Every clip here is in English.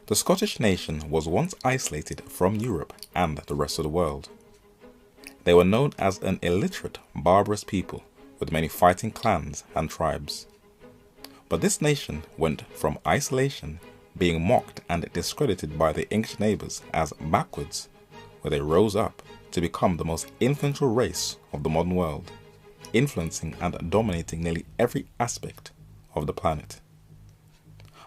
The Scottish nation was once isolated from Europe and the rest of the world. They were known as an illiterate, barbarous people with many fighting clans and tribes. But this nation went from isolation, being mocked and discredited by their English neighbours as backwards, where they rose up to become the most influential race of the modern world, influencing and dominating nearly every aspect of the planet.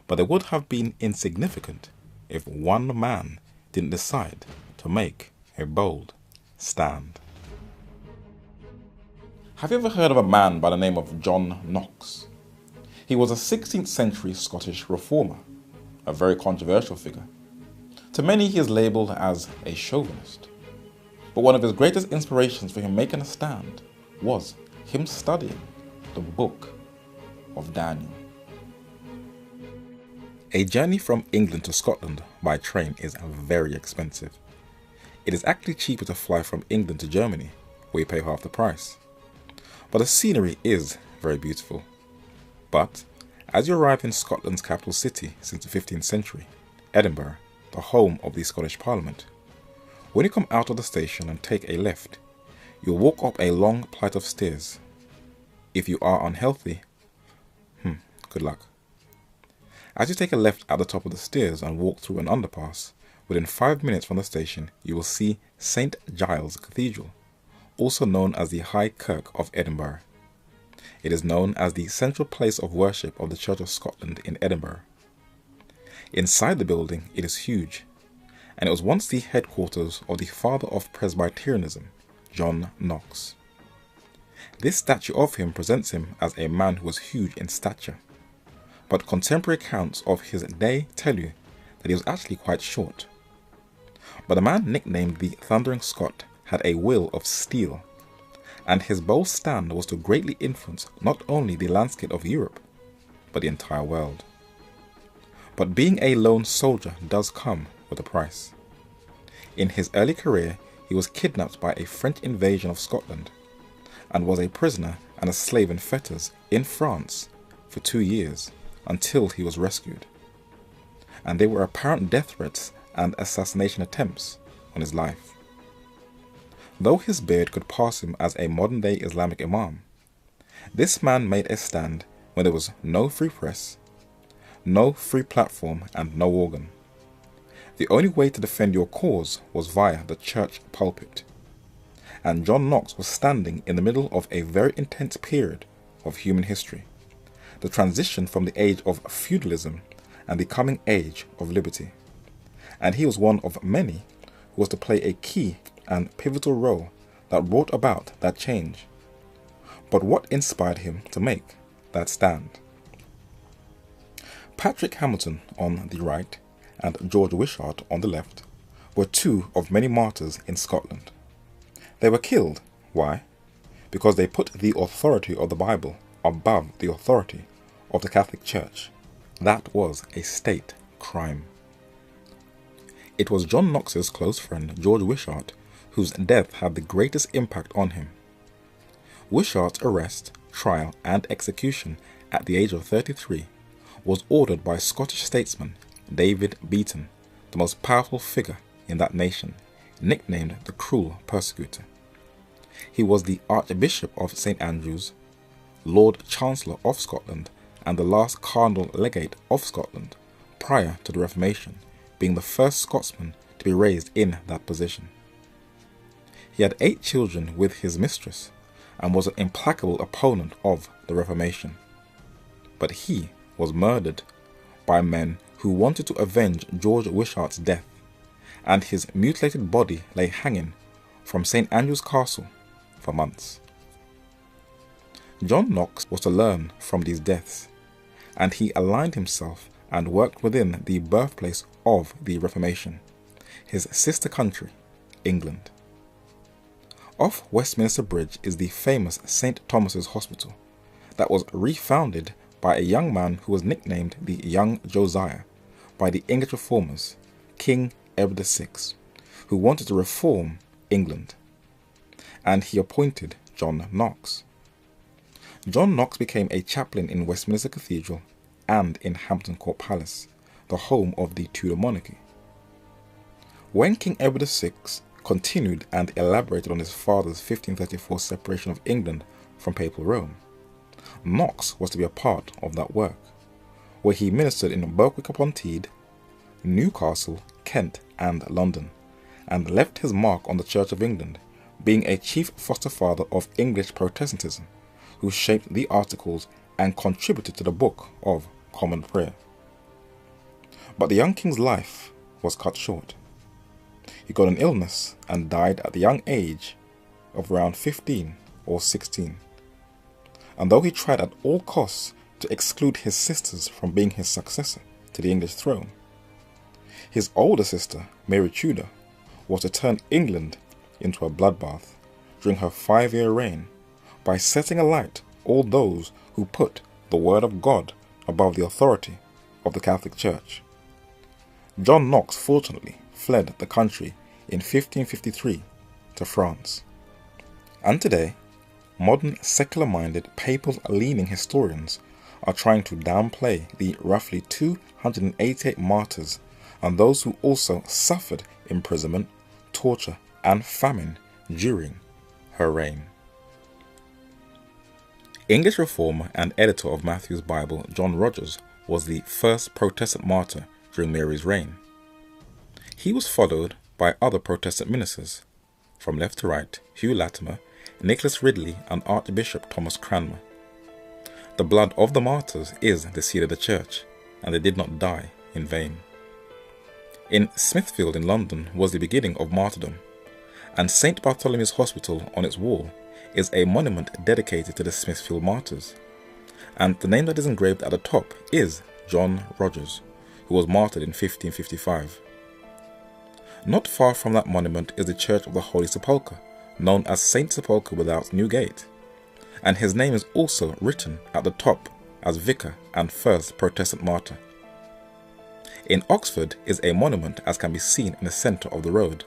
But they would have been insignificant if one man didn't decide to make a bold stand. Have you ever heard of a man by the name of John Knox? He was a 16th century Scottish reformer, a very controversial figure. To many he is labelled as a chauvinist. But one of his greatest inspirations for him making a stand was him studying the book of Daniel. A journey from England to Scotland by train is very expensive. It is actually cheaper to fly from England to Germany, where you pay half the price. But the scenery is very beautiful. But as you arrive in Scotland's capital city since the 15th century, Edinburgh, the home of the Scottish Parliament, when you come out of the station and take a left, you'll walk up a long flight of stairs. If you are unhealthy, good luck. As you take a left at the top of the stairs and walk through an underpass, within 5 minutes from the station you will see St. Giles Cathedral, also known as the High Kirk of Edinburgh. It is known as the central place of worship of the Church of Scotland in Edinburgh. Inside the building it is huge, and it was once the headquarters of the father of Presbyterianism, John Knox. This statue of him presents him as a man who was huge in stature, but contemporary accounts of his day tell you that he was actually quite short. But the man nicknamed the Thundering Scot had a will of steel, and his bold stand was to greatly influence not only the landscape of Europe, but the entire world. But being a lone soldier does come with a price. In his early career, he was kidnapped by a French invasion of Scotland, and was a prisoner and a slave in fetters in France for 2 years until he was rescued. And there were apparent death threats and assassination attempts on his life. Though his beard could pass him as a modern-day Islamic imam, this man made a stand when there was no free press, no free platform and no organ. The only way to defend your cause was via the church pulpit. And John Knox was standing in the middle of a very intense period of human history, the transition from the age of feudalism and the coming age of liberty. And he was one of many who was to play a key and pivotal role that brought about that change. But what inspired him to make that stand? Patrick Hamilton on the right and George Wishart on the left were two of many martyrs in Scotland. They were killed. Why? Because they put the authority of the Bible above the authority of the Catholic Church. That was a state crime. It was John Knox's close friend George Wishart whose death had the greatest impact on him. Wishart's arrest, trial and execution at the age of 33 was ordered by Scottish statesman David Beaton, the most powerful figure in that nation, nicknamed the Cruel Persecutor. He was the Archbishop of St. Andrews, Lord Chancellor of Scotland, and the last Cardinal Legate of Scotland prior to the Reformation, being the first Scotsman to be raised in that position. He had 8 children with his mistress and was an implacable opponent of the Reformation. But he was murdered by men who wanted to avenge George Wishart's death, and his mutilated body lay hanging from St. Andrew's Castle for months. John Knox was to learn from these deaths, and he aligned himself and worked within the birthplace of the Reformation, his sister country, England. Off Westminster Bridge is the famous St. Thomas's Hospital that was refounded by a young man who was nicknamed the Young Josiah by the English reformers, King Edward VI, who wanted to reform England, and he appointed John Knox. John Knox became a chaplain in Westminster Cathedral and in Hampton Court Palace, the home of the Tudor monarchy. When King Edward VI continued and elaborated on his father's 1534 separation of England from Papal Rome, Knox was to be a part of that work, where he ministered in Berwick-upon-Tees, Newcastle, Kent and London, and left his mark on the Church of England, being a chief foster father of English Protestantism, who shaped the Articles and contributed to the Book of Common Prayer. But the young king's life was cut short. He got an illness and died at the young age of around 15 or 16. And though he tried at all costs to exclude his sisters from being his successor to the English throne, his older sister, Mary Tudor, was to turn England into a bloodbath during her 5-year reign by setting alight all those who put the word of God above the authority of the Catholic Church. John Knox fortunately fled the country in 1553 to France. And today, modern secular-minded, papal-leaning historians are trying to downplay the roughly 288 martyrs and those who also suffered imprisonment, torture and famine during her reign. English reformer and editor of Matthew's Bible, John Rogers, was the first Protestant martyr during Mary's reign. He was followed by other Protestant ministers, from left to right, Hugh Latimer, Nicholas Ridley and Archbishop Thomas Cranmer. The blood of the martyrs is the seed of the church, and they did not die in vain. In Smithfield in London was the beginning of martyrdom, and St. Bartholomew's Hospital on its wall is a monument dedicated to the Smithfield martyrs, and the name that is engraved at the top is John Rogers, who was martyred in 1555. Not far from that monument is the Church of the Holy Sepulchre, known as St. Sepulchre without Newgate, and his name is also written at the top as Vicar and First Protestant Martyr. In Oxford is a monument as can be seen in the centre of the road,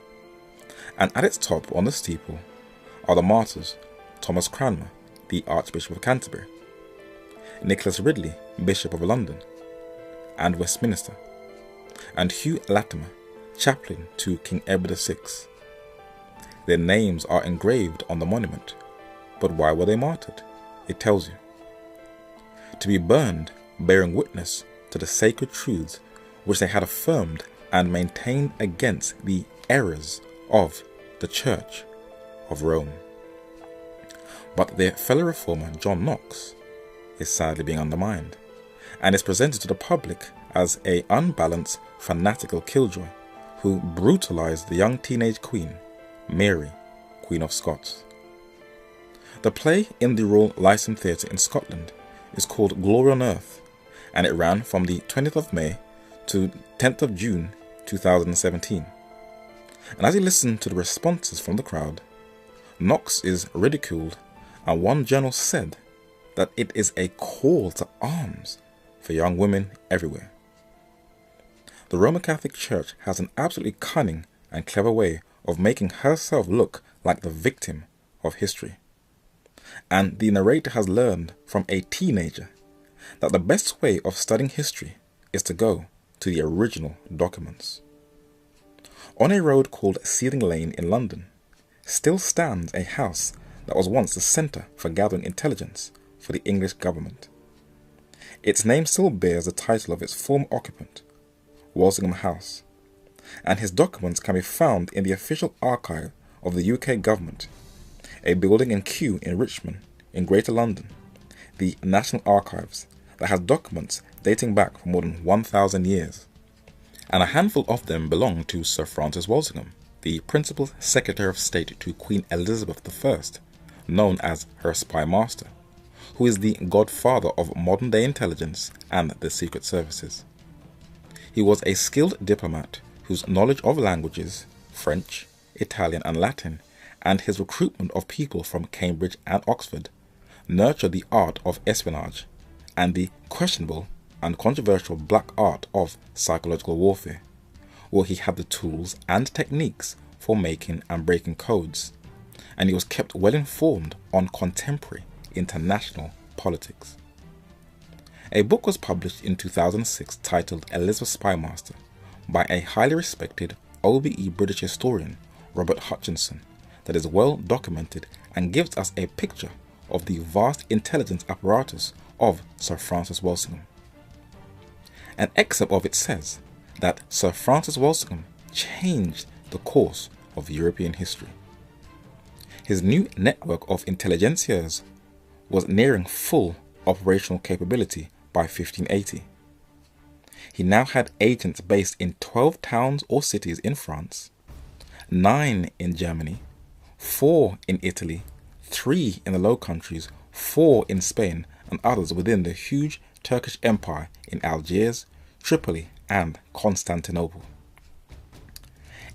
and at its top on the steeple are the martyrs Thomas Cranmer, the Archbishop of Canterbury, Nicholas Ridley, Bishop of London and Westminster, and Hugh Latimer, chaplain to King Edward VI. Their names are engraved on the monument, but why were they martyred? It tells you. To be burned, bearing witness to the sacred truths which they had affirmed and maintained against the errors of the Church of Rome. But their fellow reformer John Knox is sadly being undermined, and is presented to the public as an unbalanced, fanatical killjoy who brutalized the young teenage queen, Mary, Queen of Scots. The play in the Royal Lyceum Theatre in Scotland is called Glory on Earth, and it ran from the 20th of May to 10th of June 2017. And as you listen to the responses from the crowd, Knox is ridiculed, and one journal said that it is a call to arms for young women everywhere. The Roman Catholic Church has an absolutely cunning and clever way of making herself look like the victim of history. And the narrator has learned from a teenager that the best way of studying history is to go to the original documents. On a road called Seething Lane in London still stands a house that was once the centre for gathering intelligence for the English government. Its name still bears the title of its former occupant, Walsingham House, and his documents can be found in the official archive of the UK government, a building in Kew in Richmond, in Greater London, the National Archives, that has documents dating back for more than 1,000 years. And a handful of them belong to Sir Francis Walsingham, the Principal Secretary of State to Queen Elizabeth I, known as her spy master, who is the godfather of modern-day intelligence and the secret services. He was a skilled diplomat whose knowledge of languages, French, Italian and Latin, and his recruitment of people from Cambridge and Oxford, nurtured the art of espionage and the questionable and controversial black art of psychological warfare, where he had the tools and techniques for making and breaking codes, and he was kept well informed on contemporary international politics. A book was published in 2006 titled Elizabeth Spymaster by a highly respected OBE British historian, Robert Hutchinson, that is well documented and gives us a picture of the vast intelligence apparatus of Sir Francis Walsingham. An excerpt of it says that Sir Francis Walsingham changed the course of European history. His new network of intelligentsias was nearing full operational capability by 1580. He now had agents based in 12 towns or cities in France, 9 in Germany, 4 in Italy, 3 in the Low Countries, 4 in Spain, and others within the huge Turkish Empire in Algiers, Tripoli, and Constantinople.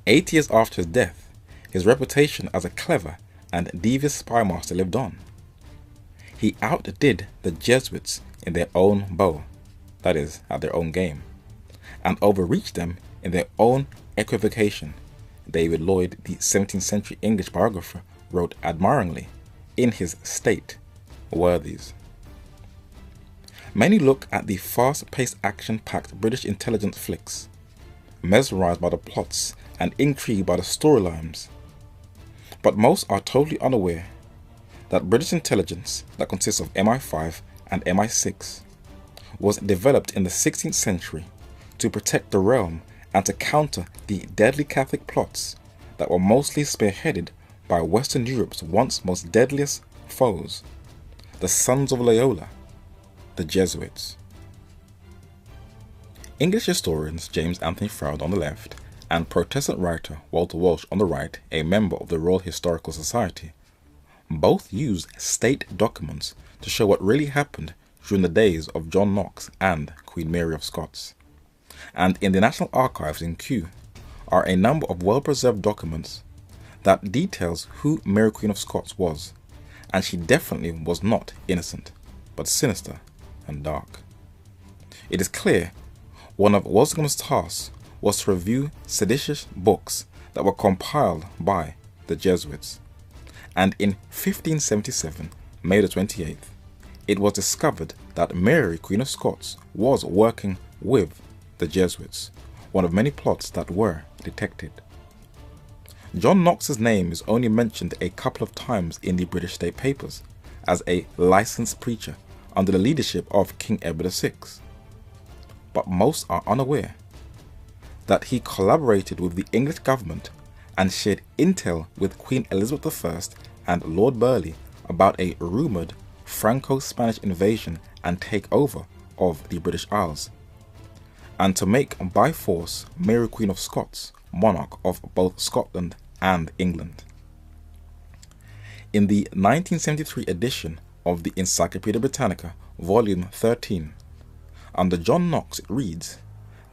8 years after his death, his reputation as a clever and devious spymaster lived on. He outdid the Jesuits in their own bow, that is, at their own game, and overreached them in their own equivocation. David Lloyd, the 17th century English biographer, wrote admiringly in his State Worthies. Many look at the fast-paced action-packed British intelligence flicks, mesmerized by the plots and intrigued by the storylines, but most are totally unaware that British intelligence, that consists of MI5 and MI6, was developed in the 16th century to protect the realm and to counter the deadly Catholic plots that were mostly spearheaded by Western Europe's once most deadliest foes, the Sons of Loyola, the Jesuits. English historians James Anthony Froude on the left and Protestant writer Walter Walsh on the right, a member of the Royal Historical Society, both use state documents to show what really happened during the days of John Knox and Queen Mary of Scots. And in the National Archives in Kew are a number of well-preserved documents that details who Mary Queen of Scots was, and she definitely was not innocent, but sinister and dark. It is clear one of Walsingham's tasks was to review seditious books that were compiled by the Jesuits, and in 1577, May the 28th, it was discovered that Mary, Queen of Scots, was working with the Jesuits, one of many plots that were detected. John Knox's name is only mentioned a couple of times in the British State Papers as a licensed preacher under the leadership of King Edward VI. But most are unaware that he collaborated with the English government and shared intel with Queen Elizabeth I and Lord Burleigh about a rumoured Franco-Spanish invasion and takeover of the British Isles, and to make by force Mary Queen of Scots monarch of both Scotland and England. In the 1973 edition of the Encyclopaedia Britannica, Volume 13, under John Knox it reads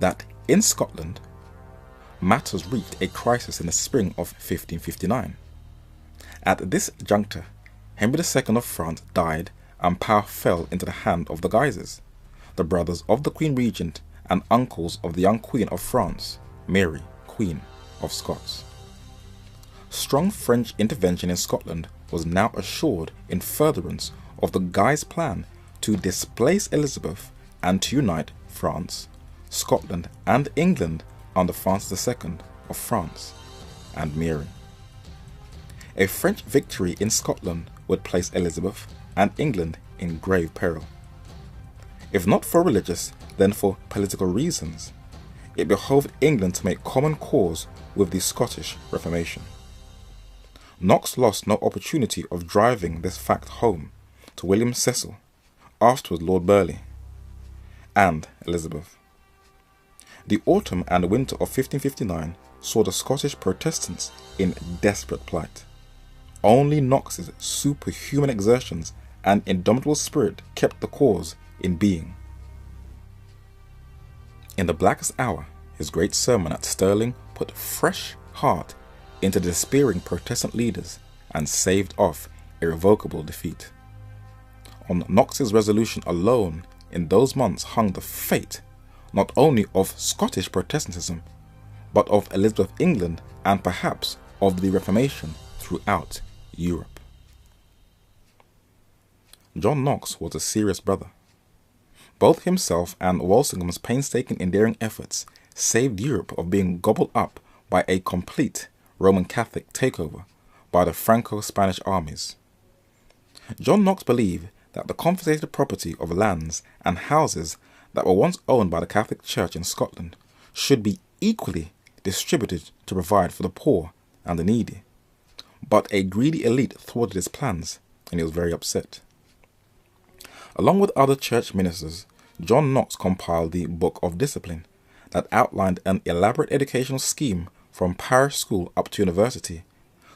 that in Scotland, matters reached a crisis in the spring of 1559. At this juncture, Henry II of France died and power fell into the hand of the Guises, the brothers of the Queen Regent and uncles of the young Queen of France, Mary, Queen of Scots. Strong French intervention in Scotland was now assured in furtherance of the Guise plan to displace Elizabeth and to unite France, Scotland and England under Francis II of France and Mary. A French victory in Scotland would place Elizabeth and England in grave peril. If not for religious, then for political reasons, it behoved England to make common cause with the Scottish Reformation. Knox lost no opportunity of driving this fact home to William Cecil, afterwards Lord Burleigh, and Elizabeth. The autumn and winter of 1559 saw the Scottish Protestants in desperate plight. Only Knox's superhuman exertions and indomitable spirit kept the cause in being. In the blackest hour, his great sermon at Stirling put fresh heart into the despairing Protestant leaders and saved off irrevocable defeat. On Knox's resolution alone in those months hung the fate not only of Scottish Protestantism, but of Elizabeth England and perhaps of the Reformation throughout Europe. John Knox was a serious brother, Both himself and Walsingham's painstaking endearing efforts saved Europe of being gobbled up by a complete Roman Catholic takeover by the Franco-Spanish armies. John Knox believed that the confiscated property of lands and houses that were once owned by the Catholic Church in Scotland should be equally distributed to provide for the poor and the needy. But a greedy elite thwarted his plans, and he was very upset. Along with other church ministers, John Knox compiled the Book of Discipline that outlined an elaborate educational scheme from parish school up to university,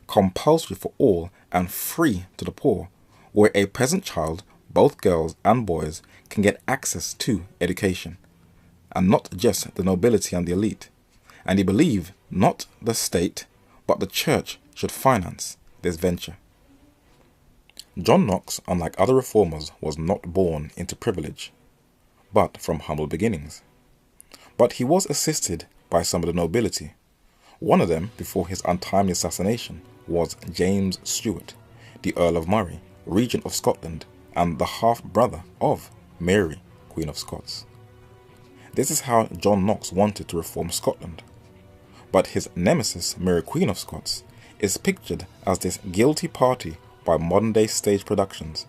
compulsory for all and free to the poor, where a peasant child, both girls and boys, can get access to education, and not just the nobility and the elite. And he believed not the state, but the church should finance this venture. John Knox, unlike other reformers, was not born into privilege, but from humble beginnings. But he was assisted by some of the nobility. One of them, before his untimely assassination, was James Stuart, the Earl of Murray, Regent of Scotland, and the half-brother of Mary, Queen of Scots. This is how John Knox wanted to reform Scotland. But his nemesis, Mary, Queen of Scots, is pictured as this guilty party by modern-day stage productions.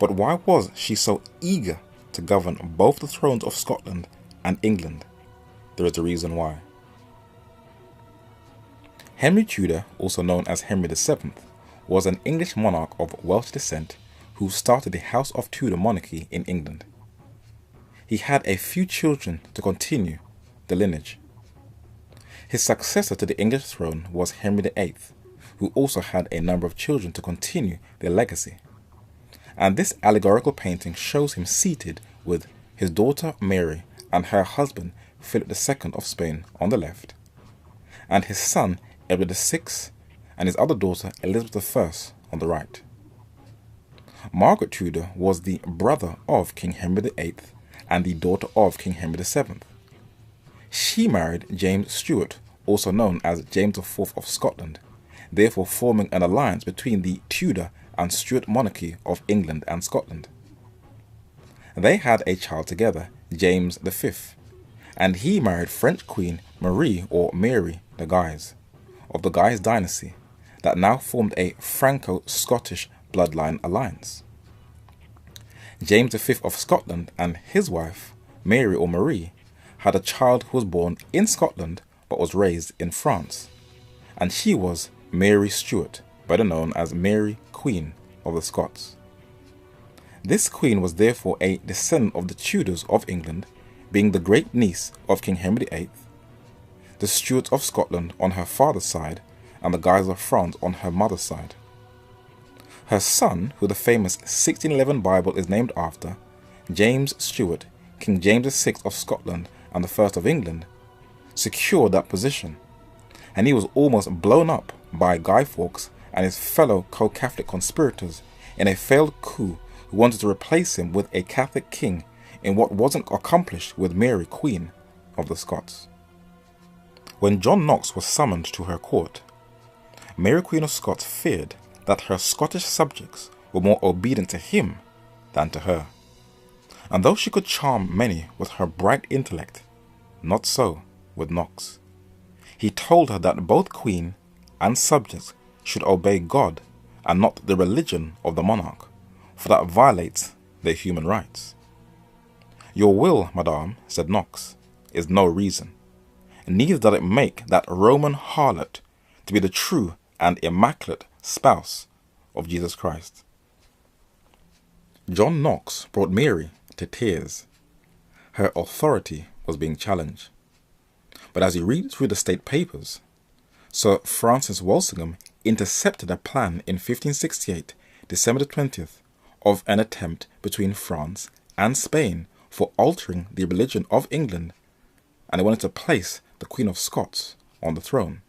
But why was she so eager to govern both the thrones of Scotland and England? There is a reason why. Henry Tudor, also known as Henry VII, was an English monarch of Welsh descent who started the House of Tudor monarchy in England. He had a few children to continue the lineage. His successor to the English throne was Henry VIII, who also had a number of children to continue their legacy. And this allegorical painting shows him seated with his daughter Mary and her husband Philip II of Spain on the left, and his son Edward VI and his other daughter Elizabeth I on the right. Margaret Tudor was the brother of King Henry VIII and the daughter of King Henry VII. She married James Stuart, also known as James IV of Scotland, therefore forming an alliance between the Tudor and Stuart monarchy of England and Scotland. They had a child together, James V, and he married French Queen Marie or Mary de Guise, of the Guise dynasty, that now formed a Franco-Scottish bloodline alliance. James V of Scotland and his wife, Mary or Marie, had a child who was born in Scotland but was raised in France, and she was Mary Stuart, better known as Mary, Queen of the Scots. This queen was therefore a descendant of the Tudors of England, being the great niece of King Henry VIII, the Stuarts of Scotland on her father's side, and the Guises of France on her mother's side. Her son, who the famous 1611 Bible is named after, James Stuart, King James VI of Scotland and the first of England, secured that position, and he was almost blown up by Guy Fawkes and his fellow co-Catholic conspirators in a failed coup who wanted to replace him with a Catholic king in what wasn't accomplished with Mary, Queen of the Scots. When John Knox was summoned to her court, Mary, Queen of Scots feared that her Scottish subjects were more obedient to him than to her. And though she could charm many with her bright intellect, not so with Knox. He told her that both queen and subjects should obey God and not the religion of the monarch, for that violates their human rights. "Your will, madame," said Knox, "is no reason, neither does it make that Roman harlot to be the true and immaculate spouse of Jesus Christ." John Knox brought Mary to tears. Her authority was being challenged. But as you read through the state papers, Sir Francis Walsingham intercepted a plan in 1568, December the 20th, of an attempt between France and Spain for altering the religion of England, and they wanted to place the Queen of Scots on the throne.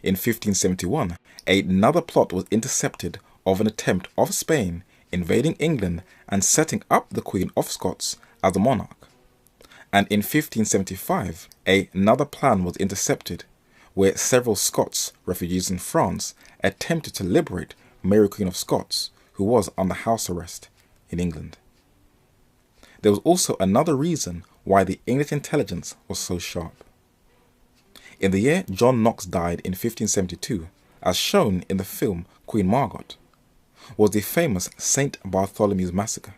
In 1571, another plot was intercepted of an attempt of Spain invading England and setting up the Queen of Scots as the monarch. And in 1575, another plan was intercepted where several Scots refugees in France attempted to liberate Mary, Queen of Scots, who was under house arrest in England. There was also another reason why the English intelligence was so sharp. In the year John Knox died in 1572, as shown in the film Queen Margot, was the famous St. Bartholomew's Massacre,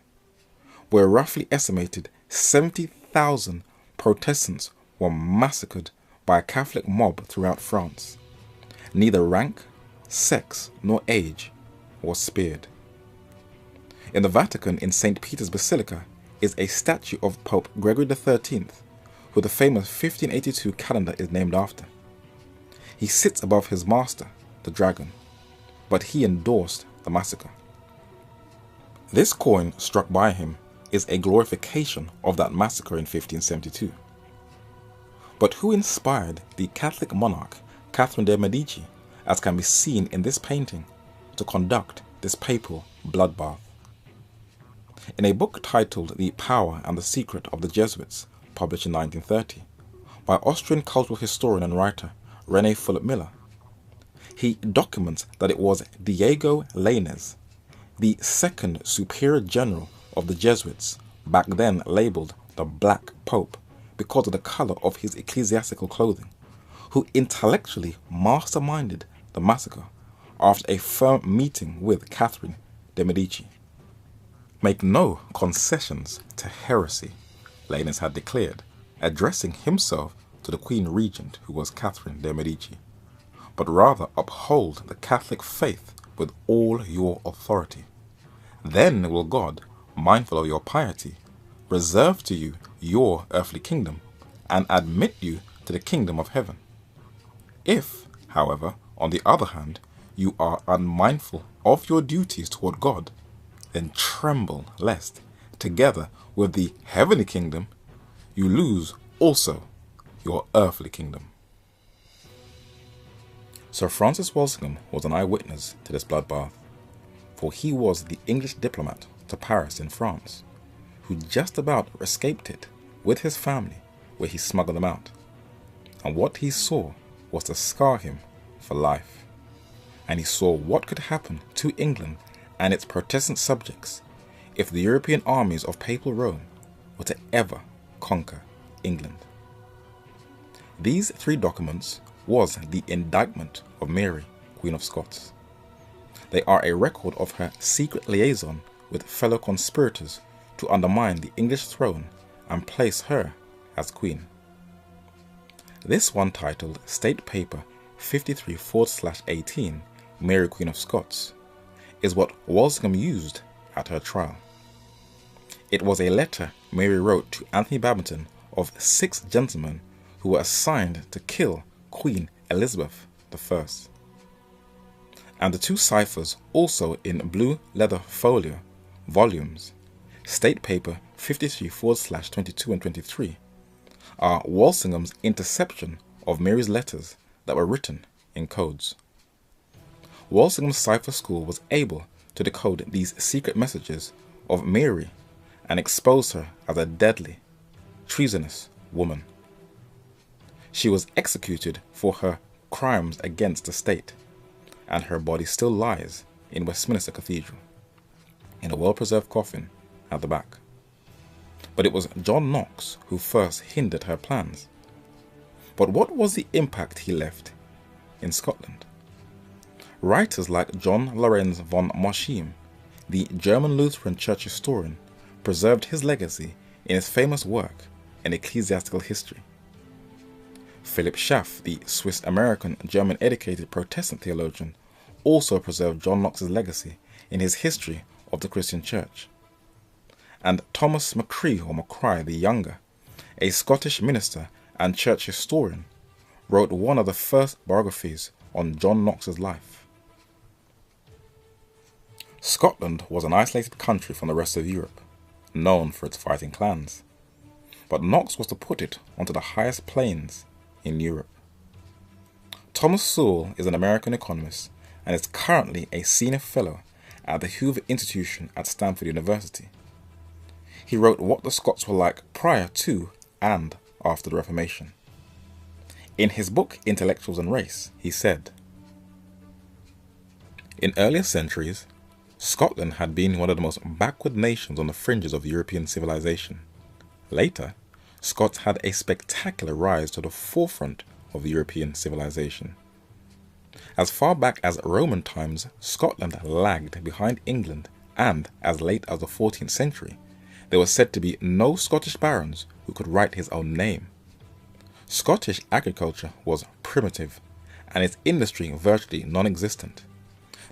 where roughly estimated 70,000 Protestants were massacred by a Catholic mob throughout France. Neither rank, sex, nor age was spared. In the Vatican, in St. Peter's Basilica, is a statue of Pope Gregory XIII, who the famous 1582 calendar is named after. He sits above his master, the dragon, but he endorsed the massacre. This coin struck by him is a glorification of that massacre in 1572. But who inspired the Catholic monarch Catherine de' Medici, as can be seen in this painting, to conduct this papal bloodbath? In a book titled The Power and the Secret of the Jesuits, published in 1930, by Austrian cultural historian and writer René Philip Miller, he documents that it was Diego Lainez, the second superior general of the Jesuits, back then labelled the Black Pope because of the colour of his ecclesiastical clothing, who intellectually masterminded the massacre after a firm meeting with Catherine de' Medici. Make no concessions to heresy, Lainez had declared, addressing himself to the Queen Regent, who was Catherine de' Medici, but rather uphold the Catholic faith with all your authority. Then will God, mindful of your piety, reserve to you your earthly kingdom and admit you to the kingdom of heaven. If, however, on the other hand, you are unmindful of your duties toward God, then tremble lest, together with the heavenly kingdom, you lose also your earthly kingdom. Sir Francis Walsingham was an eyewitness to this bloodbath, for he was the English diplomat to Paris in France, who just about escaped it with his family, where he smuggled them out. And what he saw was to scar him for life. And he saw what could happen to England and its Protestant subjects if the European armies of Papal Rome were to ever conquer England. These three documents was the indictment of Mary, Queen of Scots. They are a record of her secret liaison with fellow conspirators to undermine the English throne and place her as Queen. This one, titled State Paper 53/18, Mary Queen of Scots, is what Walsingham used at her trial. It was a letter Mary wrote to Anthony Babington of 6 gentlemen who were assigned to kill Queen Elizabeth I. And the 2 ciphers, also in blue leather folio volumes, State Paper 53/22 and 23, are Walsingham's interception of Mary's letters that were written in codes. Walsingham's cipher school was able to decode these secret messages of Mary and expose her as a deadly, treasonous woman. She was executed for her crimes against the state, and her body still lies in Westminster Cathedral, in a well-preserved coffin at the back. But it was John Knox who first hindered her plans. But what was the impact he left in Scotland? Writers like John Lorenz von Moschim, the German Lutheran church historian, preserved his legacy in his famous work, An Ecclesiastical History. Philip Schaff, the Swiss-American German-educated Protestant theologian, also preserved John Knox's legacy in his History of the Christian Church. And Thomas McCree or Macrae the Younger, a Scottish minister and church historian, wrote one of the first biographies on John Knox's life. Scotland was an isolated country from the rest of Europe, known for its fighting clans, but Knox was to put it onto the highest plains in Europe. Thomas Sowell is an American economist and is currently a senior fellow at the Hoover Institution at Stanford University. He wrote what the Scots were like prior to and after the Reformation. In his book Intellectuals and Race, he said, "In earlier centuries, Scotland had been one of the most backward nations on the fringes of European civilization. Later, Scots had a spectacular rise to the forefront of European civilization. As far back as Roman times, Scotland lagged behind England, and as late as the 14th century, there was said to be no Scottish barons who could write his own name. Scottish agriculture was primitive, and its industry virtually non-existent.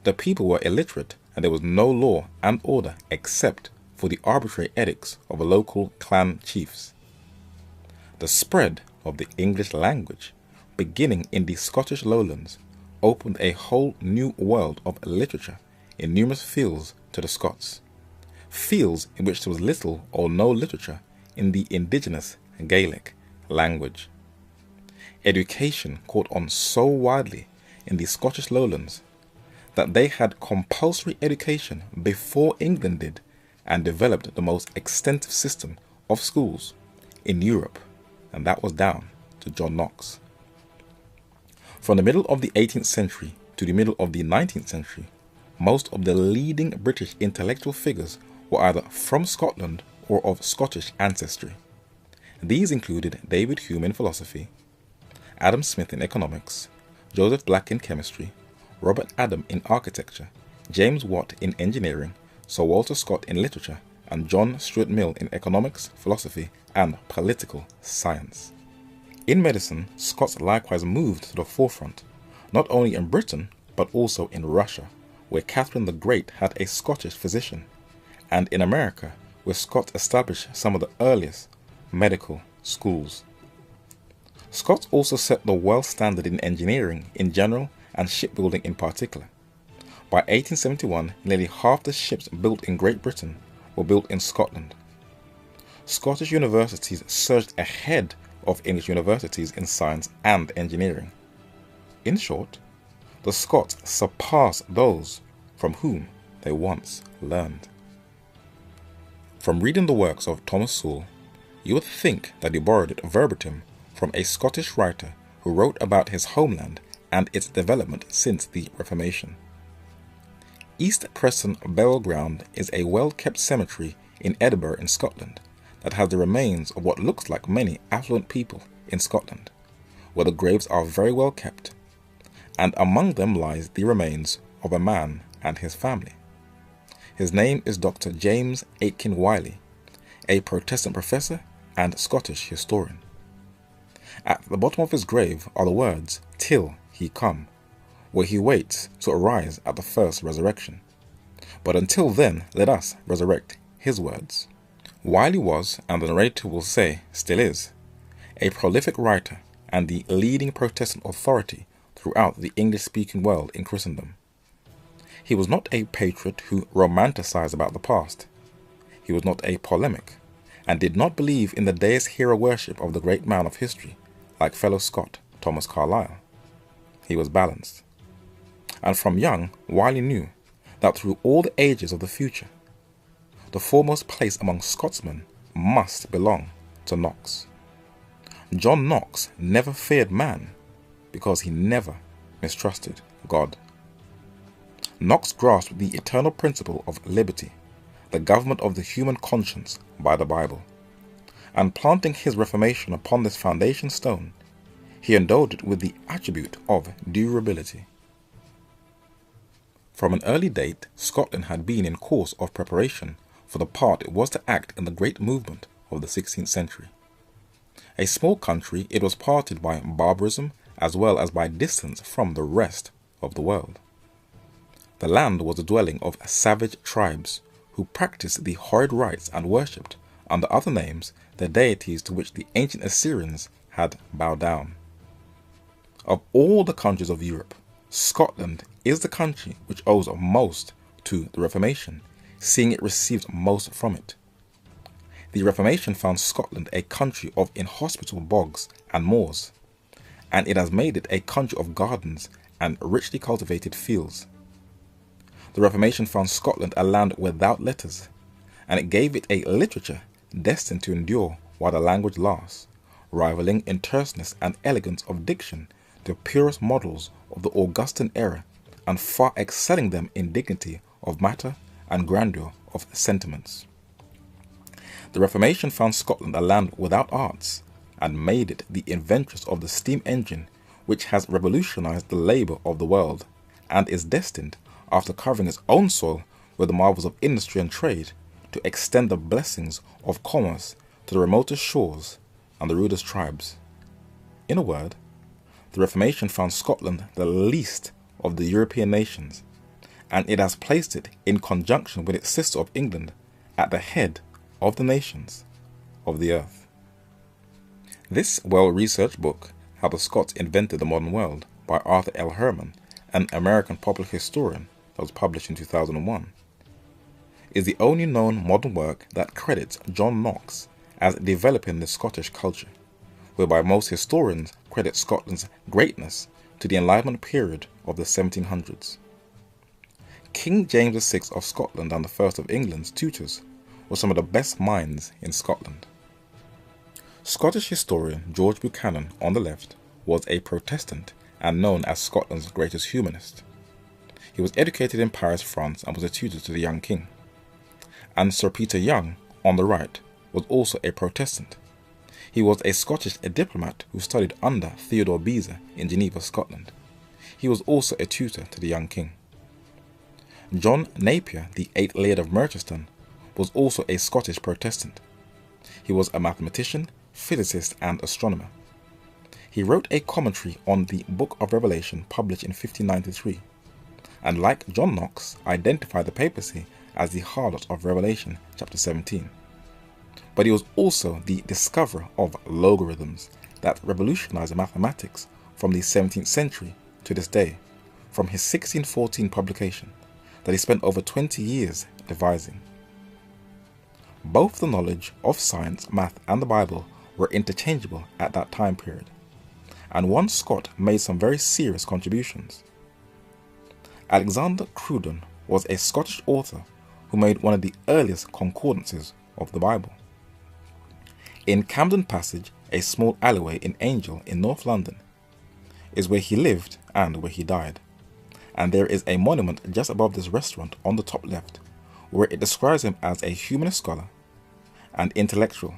The people were illiterate, and there was no law and order except for the arbitrary edicts of the local clan chiefs. The spread of the English language, beginning in the Scottish lowlands, opened a whole new world of literature in numerous fields to the Scots, fields in which there was little or no literature in the indigenous Gaelic language. Education caught on so widely in the Scottish lowlands that they had compulsory education before England did, and developed the most extensive system of schools in Europe, and that was down to John Knox. From the middle of the 18th century to the middle of the 19th century, most of the leading British intellectual figures were either from Scotland or of Scottish ancestry. These included David Hume in philosophy, Adam Smith in economics, Joseph Black in chemistry, Robert Adam in architecture, James Watt in engineering, Sir Walter Scott in literature, and John Stuart Mill in economics, philosophy, and political science. In medicine, Scots likewise moved to the forefront, not only in Britain, but also in Russia, where Catherine the Great had a Scottish physician, and in America, where Scots established some of the earliest medical schools. Scots also set the world standard in engineering in general and shipbuilding in particular. By 1871, nearly half the ships built in Great Britain were built in Scotland. Scottish universities surged ahead of English universities in science and engineering. In short, the Scots surpassed those from whom they once learned. From reading the works of Thomas Sewell, you would think that he borrowed it verbatim from a Scottish writer who wrote about his homeland and its development since the Reformation. East Preston Burial Ground is a well-kept cemetery in Edinburgh in Scotland that has the remains of what looks like many affluent people in Scotland, where the graves are very well kept, and among them lies the remains of a man and his family. His name is Dr. James Aitken Wiley, a Protestant professor and Scottish historian. At the bottom of his grave are the words, "Till he come," where he waits to arise at the first resurrection. But until then, let us resurrect his words. Wiley was, and the narrator will say still is, a prolific writer and the leading Protestant authority throughout the English-speaking world in Christendom. He was not a patriot who romanticized about the past. He was not a polemic, and did not believe in the deist hero worship of the great man of history, like fellow Scot Thomas Carlyle. He was balanced. And from young, Wiley knew that through all the ages of the future, the foremost place among Scotsmen must belong to Knox. John Knox never feared man because he never mistrusted God. Knox grasped the eternal principle of liberty, the government of the human conscience by the Bible, and planting his Reformation upon this foundation stone, he endowed it with the attribute of durability. From an early date, Scotland had been in course of preparation for the part it was to act in the great movement of the 16th century. A small country, it was parted by barbarism as well as by distance from the rest of the world. The land was the dwelling of savage tribes who practiced the horrid rites and worshipped, under other names, the deities to which the ancient Assyrians had bowed down. Of all the countries of Europe, Scotland is the country which owes most to the Reformation, seeing it received most from it. The Reformation found Scotland a country of inhospitable bogs and moors, and it has made it a country of gardens and richly cultivated fields. The Reformation found Scotland a land without letters, and it gave it a literature destined to endure while the language lasts, rivaling in terseness and elegance of diction the purest models of the Augustan era, and far excelling them in dignity of matter and grandeur of sentiments. The Reformation found Scotland a land without arts, and made it the inventress of the steam engine, which has revolutionized the labour of the world, and is destined, after covering its own soil with the marvels of industry and trade, to extend the blessings of commerce to the remotest shores and the rudest tribes. In a word, the Reformation found Scotland the least of the European nations, and it has placed it, in conjunction with its sister of England, at the head of the nations of the earth. This well-researched book, How the Scots Invented the Modern World, by Arthur L. Herman, an American popular historian, that was published in 2001, is the only known modern work that credits John Knox as developing the Scottish culture, whereby most historians credit Scotland's greatness to the Enlightenment period of the 1700s. King James VI of Scotland and the first of England's tutors were some of the best minds in Scotland. Scottish historian George Buchanan, on the left, was a Protestant and known as Scotland's greatest humanist. He was educated in Paris, France, and was a tutor to the young king. And Sir Peter Young, on the right, was also a Protestant. He was a Scottish diplomat who studied under Theodore Beza in Geneva, Scotland. He was also a tutor to the young king. John Napier, the 8th Laird of Merchiston, was also a Scottish Protestant. He was a mathematician, physicist, and astronomer. He wrote a commentary on the Book of Revelation published in 1593, and like John Knox, identified the papacy as the harlot of Revelation chapter 17. But he was also the discoverer of logarithms that revolutionized mathematics from the 17th century to this day, from his 1614 publication that he spent over 20 years devising. Both the knowledge of science, math, and the Bible were interchangeable at that time period, and one Scot made some very serious contributions. Alexander Cruden was a Scottish author who made one of the earliest concordances of the Bible. In Camden Passage, a small alleyway in Angel in North London, is where he lived and where he died, and there is a monument just above this restaurant on the top left, where it describes him as a humanist scholar and intellectual,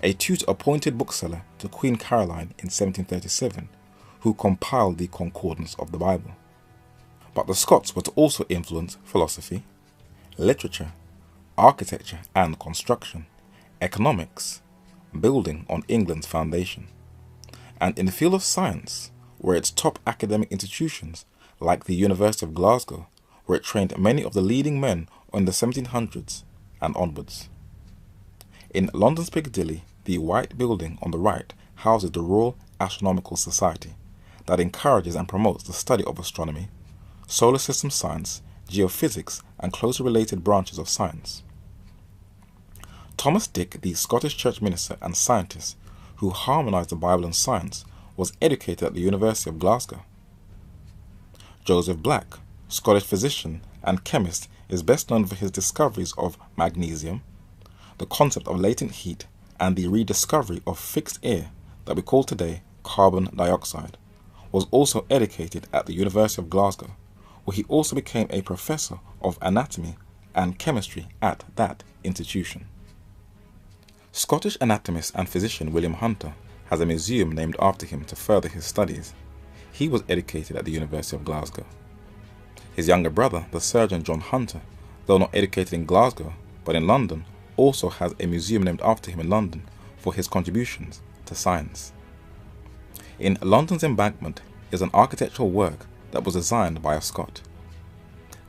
a tutor-appointed bookseller to Queen Caroline in 1737, who compiled the Concordance of the Bible. But the Scots were to also influence philosophy, literature, architecture and construction, economics, building on England's foundation, and in the field of science, where its top academic institutions, like the University of Glasgow, where it trained many of the leading men in the 1700s and onwards. In London's Piccadilly, the white building on the right houses the Royal Astronomical Society, that encourages and promotes the study of astronomy, solar system science, geophysics, and closely related branches of science. Thomas Dick, the Scottish church minister and scientist who harmonized the Bible and science, was educated at the University of Glasgow. Joseph Black, Scottish physician and chemist, is best known for his discoveries of magnesium, the concept of latent heat, and the rediscovery of fixed air that we call today carbon dioxide. Was also educated at the University of Glasgow, where he also became a professor of anatomy and chemistry at that institution. Scottish anatomist and physician William Hunter has a museum named after him to further his studies. He was educated at the University of Glasgow. His younger brother, the surgeon John Hunter, though not educated in Glasgow but in London, also has a museum named after him in London for his contributions to science. In London's Embankment is an architectural work that was designed by a Scot.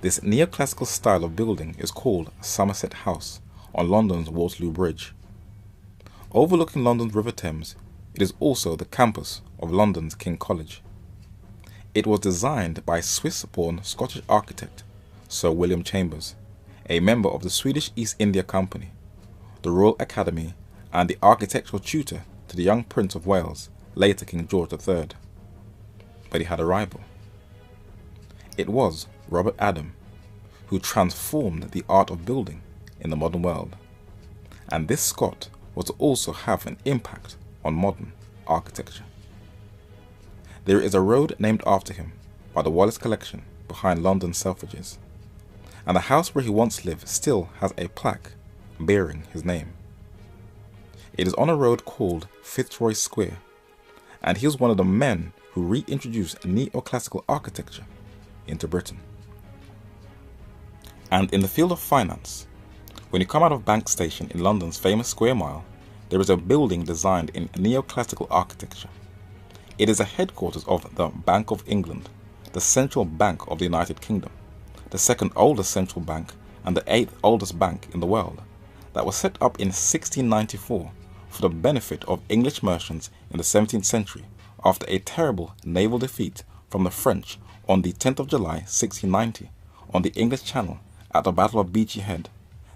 This neoclassical style of building is called Somerset House on London's Waterloo Bridge. Overlooking London's River Thames, it is also the campus of London's King College. It was designed by Swiss-born Scottish architect Sir William Chambers, a member of the Swedish East India Company, the Royal Academy, and the architectural tutor to the young Prince of Wales, later King George III. But he had a rival. It was Robert Adam, who transformed the art of building in the modern world, and this Scot was to also have an impact on modern architecture. There is a road named after him by the Wallace Collection behind London Selfridges, and the house where he once lived still has a plaque bearing his name. It is on a road called Fitzroy Square, and he was one of the men who reintroduced neoclassical architecture into Britain. And in the field of finance, when you come out of Bank Station in London's famous Square Mile, there is a building designed in neoclassical architecture. It is the headquarters of the Bank of England, the central bank of the United Kingdom, the second oldest central bank and the 8th oldest bank in the world, that was set up in 1694 for the benefit of English merchants in the 17th century after a terrible naval defeat from the French on the 10th of July 1690 on the English Channel at the Battle of Beachy Head,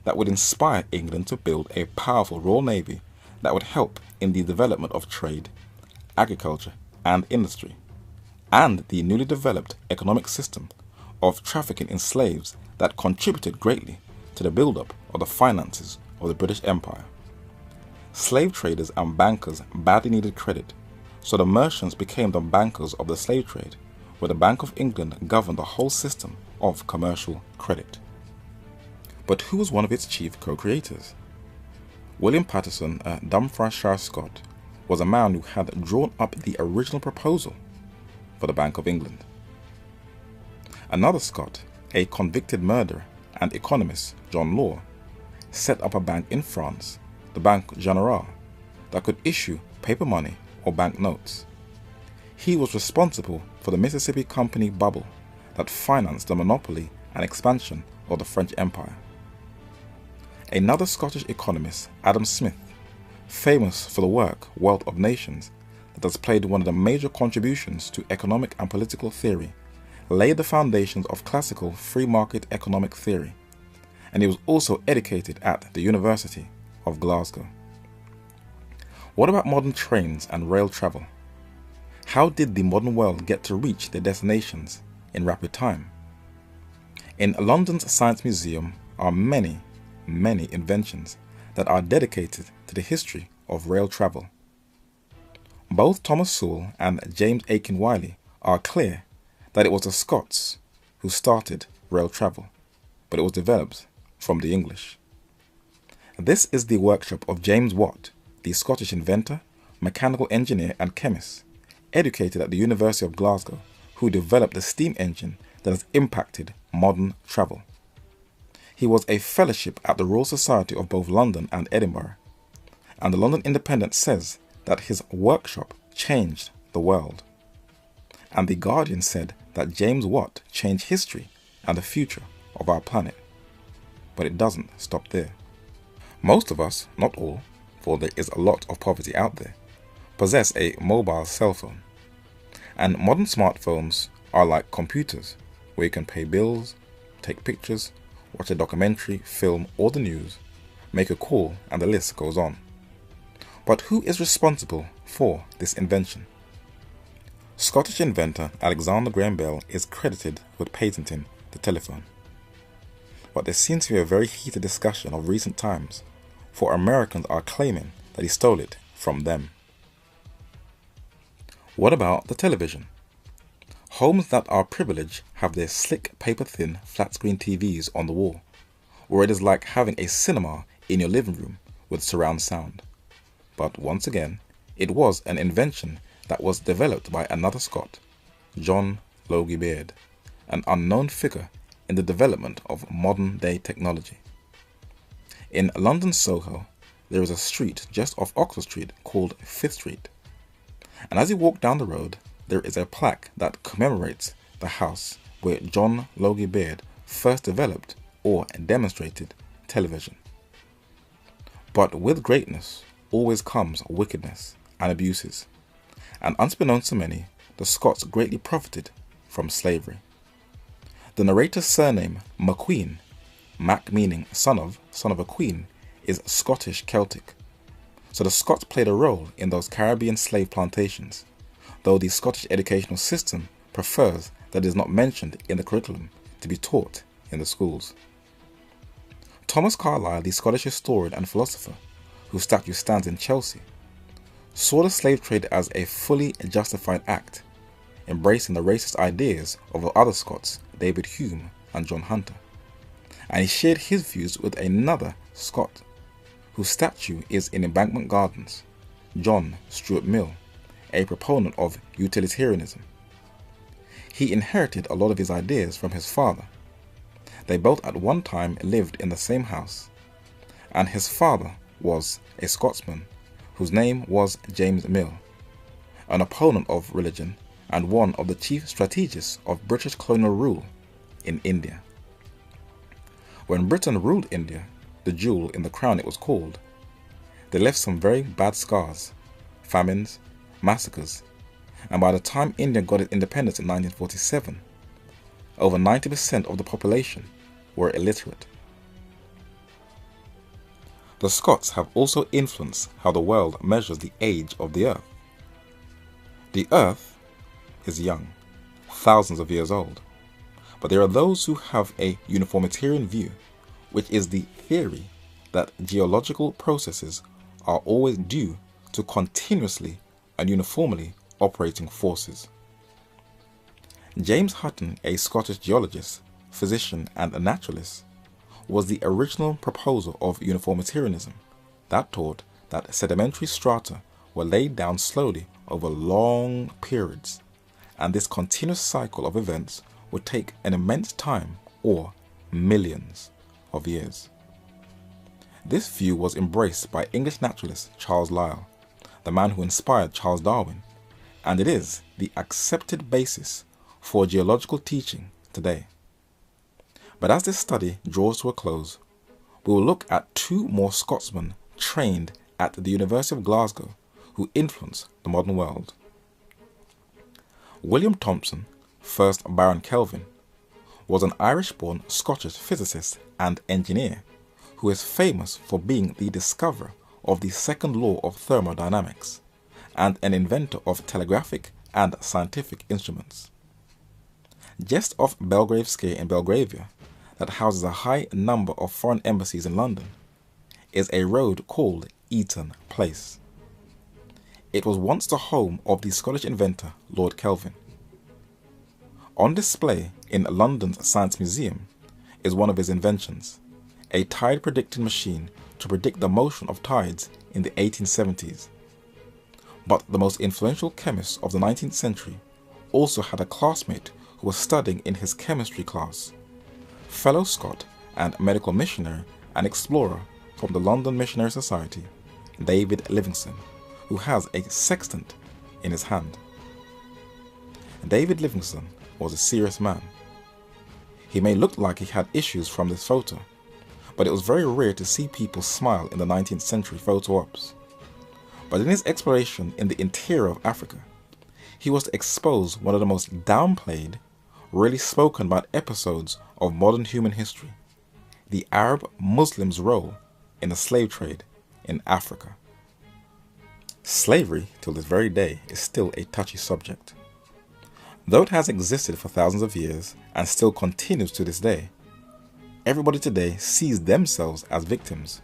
that would inspire England to build a powerful Royal Navy that would help in the development of trade, agriculture and industry, and the newly developed economic system of trafficking in slaves that contributed greatly to the build-up of the finances of the British Empire. Slave traders and bankers badly needed credit, so the merchants became the bankers of the slave trade, where the Bank of England governed the whole system of commercial credit. But who was one of its chief co-creators? William Paterson, a Dumfriesshire Scot, was a man who had drawn up the original proposal for the Bank of England. Another Scot, a convicted murderer and economist, John Law, set up a bank in France, the Banque Générale, that could issue paper money or banknotes. He was responsible for the Mississippi Company bubble that financed the monopoly and expansion of the French Empire. Another Scottish economist, Adam Smith, famous for the work Wealth of Nations, that has played one of the major contributions to economic and political theory, laid the foundations of classical free market economic theory, and he was also educated at the University of Glasgow. What about modern trains and rail travel? How did the modern world get to reach their destinations in rapid time? In London's Science Museum are many inventions that are dedicated to the history of rail travel. Both Thomas Sewell and James Aiken Wiley are clear that it was the Scots who started rail travel, but it was developed from the English. This is the workshop of James Watt, the Scottish inventor, mechanical engineer and chemist, educated at the University of Glasgow, who developed the steam engine that has impacted modern travel. He was a fellowship at the Royal Society of both London and Edinburgh, and the London Independent says that his workshop changed the world. And the Guardian said that James Watt changed history and the future of our planet. But it doesn't stop there. Most of us, not all, for there is a lot of poverty out there, possess a mobile cell phone. And modern smartphones are like computers, where you can pay bills, take pictures, watch a documentary, film, or the news, make a call, and the list goes on. But who is responsible for this invention? Scottish inventor Alexander Graham Bell is credited with patenting the telephone. But there seems to be a very heated discussion of recent times, for Americans are claiming that he stole it from them. What about the television? Homes that are privileged have their slick, paper-thin, flat-screen TVs on the wall, or it is like having a cinema in your living room with surround sound. But once again, it was an invention that was developed by another Scot, John Logie Baird, an unknown figure in the development of modern-day technology. In London Soho, there is a street just off Oxford Street called Fifth Street, and as you walk down the road, there is a plaque that commemorates the house where John Logie Baird first developed or demonstrated television. But with greatness always comes wickedness and abuses, and unbeknownst to many, the Scots greatly profited from slavery. The narrator's surname, MacQueen, Mac meaning son of a queen, is Scottish Celtic. So the Scots played a role in those Caribbean slave plantations, though the Scottish educational system prefers that it is not mentioned in the curriculum to be taught in the schools. Thomas Carlyle, the Scottish historian and philosopher, whose statue stands in Chelsea, saw the slave trade as a fully justified act, embracing the racist ideas of the other Scots, David Hume and John Hunter. and he shared his views with another Scot, whose statue is in Embankment Gardens, John Stuart Mill, a proponent of utilitarianism. He inherited a lot of his ideas from his father. They both at one time lived in the same house, and his father was a Scotsman whose name was James Mill, an opponent of religion and one of the chief strategists of British colonial rule in India. When Britain ruled India, the jewel in the crown it was called, they left some very bad scars, famines, massacres, and by the time India got its independence in 1947, over 90% of the population were illiterate. The Scots have also influenced how the world measures the age of the Earth. The Earth is young, thousands of years old, but there are those who have a uniformitarian view, which is the theory that geological processes are always due to continuously and uniformly operating forces. James Hutton, a Scottish geologist, physician and a naturalist, was the original proposer of uniformitarianism that taught that sedimentary strata were laid down slowly over long periods, and this continuous cycle of events would take an immense time, or millions of years. This view was embraced by English naturalist Charles Lyell, the man who inspired Charles Darwin, and it is the accepted basis for geological teaching today. But as this study draws to a close, we will look at two more Scotsmen trained at the University of Glasgow who influenced the modern world. William Thomson, 1st Baron Kelvin, was an Irish-born Scottish physicist and engineer who is famous for being the discoverer of the second law of thermodynamics and an inventor of telegraphic and scientific instruments. Just off Belgrave Square in Belgravia, that houses a high number of foreign embassies in London, is a road called Eaton Place. It was once the home of the Scottish inventor Lord Kelvin. On display in London's Science Museum is one of his inventions, a tide predicting machine to predict the motion of tides in the 1870s. But the most influential chemist of the 19th century also had a classmate who was studying in his chemistry class, fellow Scot and medical missionary and explorer from the London Missionary Society, David Livingstone, who has a sextant in his hand. David Livingstone was a serious man. He may look like he had issues from this photo, but it was very rare to see people smile in the 19th century photo ops. But in his exploration in the interior of Africa, he was to expose one of the most downplayed, rarely spoken about episodes of modern human history, the Arab Muslims' role in the slave trade in Africa. Slavery, till this very day, is still a touchy subject. Though it has existed for thousands of years and still continues to this day, everybody today sees themselves as victims,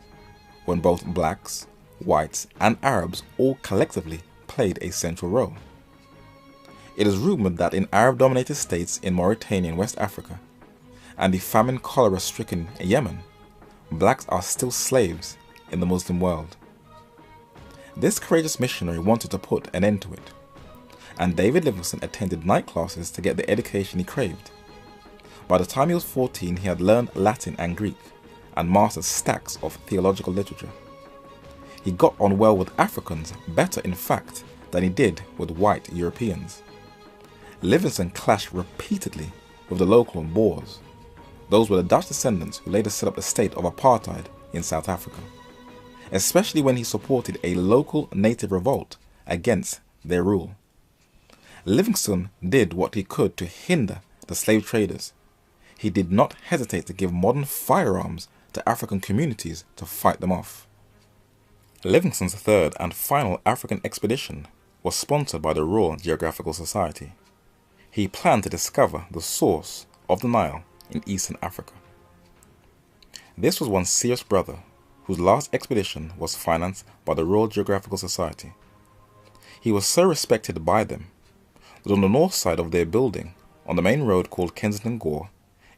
when both blacks, whites, and Arabs all collectively played a central role. It is rumored that in Arab-dominated states in Mauritania and West Africa, and the famine cholera-stricken Yemen, blacks are still slaves in the Muslim world. This courageous missionary wanted to put an end to it, and David Livingstone attended night classes to get the education he craved. By the time he was 14, he had learned Latin and Greek, and mastered stacks of theological literature. He got on well with Africans, better in fact than he did with white Europeans. Livingstone clashed repeatedly with the local Boers. Those were the Dutch descendants who later set up the state of apartheid in South Africa, especially when he supported a local native revolt against their rule. Livingstone did what he could to hinder the slave traders. He did not hesitate to give modern firearms to African communities to fight them off. Livingstone's third and final African expedition was sponsored by the Royal Geographical Society. He planned to discover the source of the Nile in Eastern Africa. This was one serious brother whose last expedition was financed by the Royal Geographical Society. He was so respected by them that on the north side of their building, on the main road called Kensington Gore,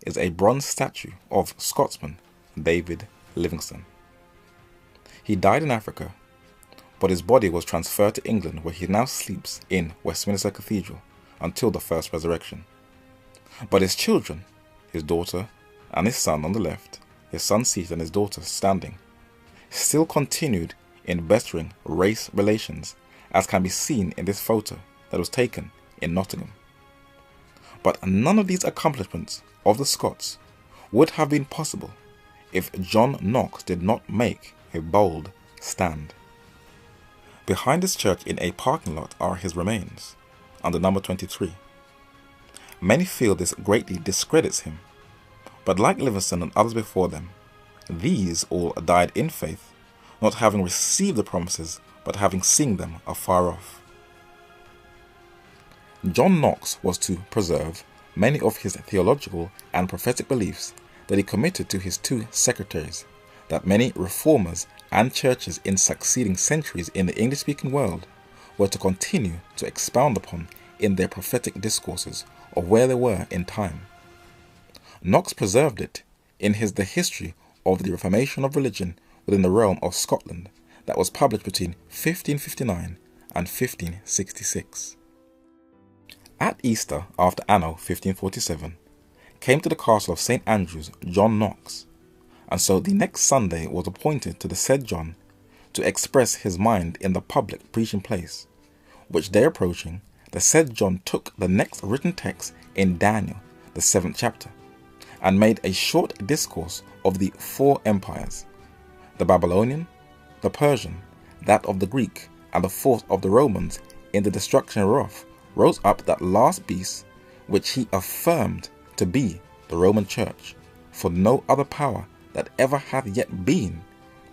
is a bronze statue of Scotsman David Livingstone. He died in Africa, but his body was transferred to England, where he now sleeps in Westminster Cathedral until the first resurrection. But his children, his daughter and his son on the left, his son seated and his daughter standing, still continued in bettering race relations, as can be seen in this photo that was taken in Nottingham. But none of these accomplishments of the Scots would have been possible if John Knox did not make a bold stand. Behind his church in a parking lot are his remains, under number 23. Many feel this greatly discredits him, but like Livingstone and others before them, these all died in faith, not having received the promises, but having seen them afar off. John Knox was to preserve many of his theological and prophetic beliefs that he committed to his two secretaries, that many reformers and churches in succeeding centuries in the English-speaking world were to continue to expound upon in their prophetic discourses of where they were in time. Knox preserved it in his The History of the Reformation of Religion within the Realm of Scotland, that was published between 1559 and 1566. At Easter, after Anno 1547, came to the castle of St. Andrews John Knox, and so the next Sunday was appointed to the said John to express his mind in the public preaching place, which day approaching, the said John took the next written text in Daniel, the 7th chapter, and made a short discourse of the 4 empires, the Babylonian, the Persian, that of the Greek, and the 4th of the Romans. In the destruction whereof rose up that last beast, which he affirmed to be the Roman Church, for no other power that ever hath yet been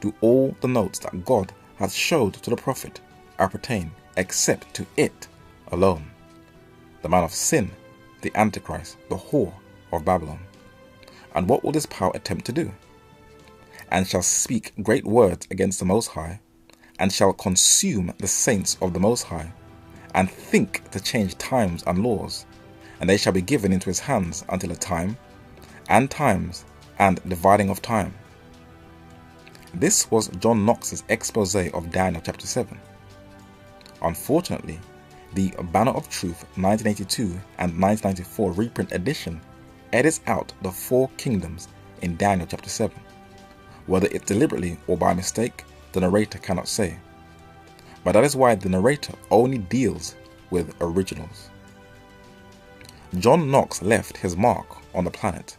do all the notes that God hath showed to the prophet appertain, except to it alone, the man of sin, the Antichrist, the whore of Babylon. And what will this power attempt to do? And shall speak great words against the Most High, and shall consume the saints of the Most High, and think to change times and laws, and they shall be given into his hands until a time, and times, and dividing of time. This was John Knox's expose of Daniel chapter 7. Unfortunately, the Banner of Truth 1982 and 1994 reprint edition edits out the 4 kingdoms in Daniel chapter 7. Whether it's deliberately or by mistake, the narrator cannot say. But that is why the narrator only deals with originals. John Knox left his mark on the planet,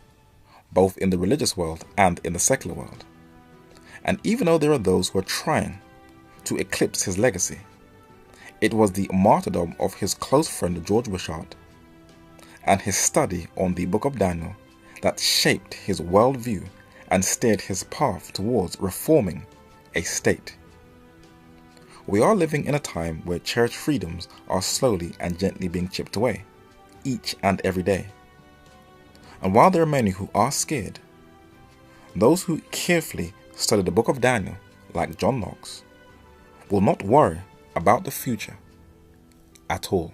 both in the religious world and in the secular world. And even though there are those who are trying to eclipse his legacy, it was the martyrdom of his close friend George Wishart and his study on the book of Daniel that shaped his worldview and steered his path towards reforming a state. We are living in a time where church freedoms are slowly and gently being chipped away, each and every day. And while there are many who are scared, those who carefully study the book of Daniel, like John Knox, will not worry about the future at all.